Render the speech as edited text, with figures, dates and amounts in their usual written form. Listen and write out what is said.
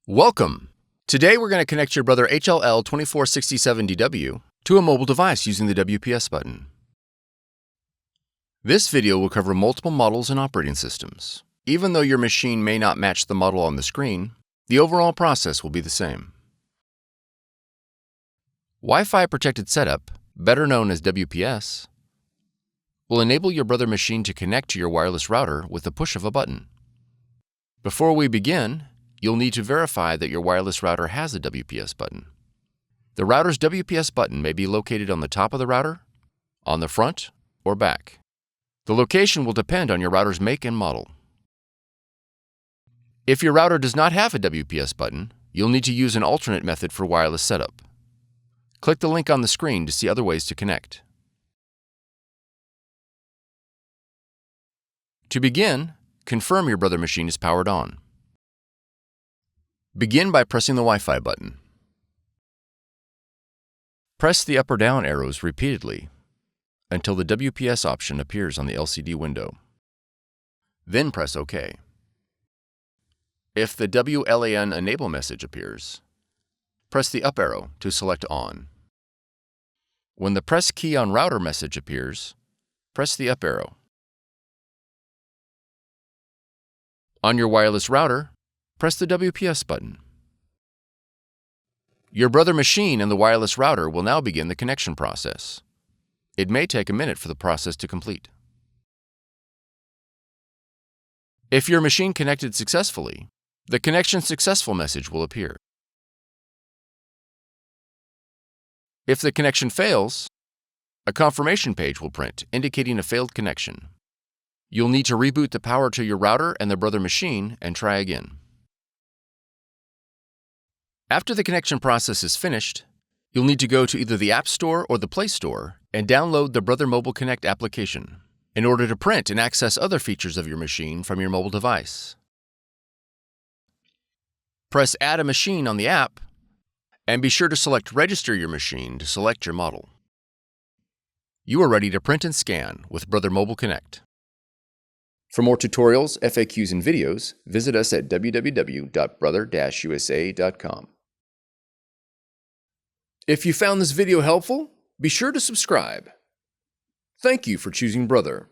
Welcome! Today we're going to connect your Brother HL-L2467DW to a mobile device using the WPS button. This video will cover multiple models and operating systems. Even though your machine may not match the model on the screen, the overall process will be the same. Wi-Fi protected setup, better known as WPS, will enable your Brother machine to connect to your wireless router with the push of a button. Before we begin, you'll need to verify that your wireless router has a WPS button. The router's WPS button may be located on the top of the router, on the front, or back. The location will depend on your router's make and model. If your router does not have a WPS button, you'll need to use an alternate method for wireless setup. Click the link on the screen to see other ways to connect. To begin, confirm your Brother machine is powered on. Begin by pressing the Wi-Fi button. Press the up or down arrows repeatedly until the WPS option appears on the LCD window. Then press OK. If the WLAN enable message appears, press the up arrow to select on. When the press key on router message appears, press the up arrow. On your wireless router, press the WPS button. Your Brother machine and the wireless router will now begin the connection process. It may take a minute for the process to complete. If your machine connected successfully, the connection successful message will appear. If the connection fails, a confirmation page will print indicating a failed connection. You'll need to reboot the power to your router and the Brother machine and try again. After the connection process is finished, you'll need to go to either the App Store or the Play Store and download the Brother Mobile Connect application in order to print and access other features of your machine from your mobile device. Press Add a Machine on the app and be sure to select Register your machine to select your model. You are ready to print and scan with Brother Mobile Connect. For more tutorials, FAQs, and videos, visit us at www.brother-usa.com. If you found this video helpful, be sure to subscribe. Thank you for choosing Brother.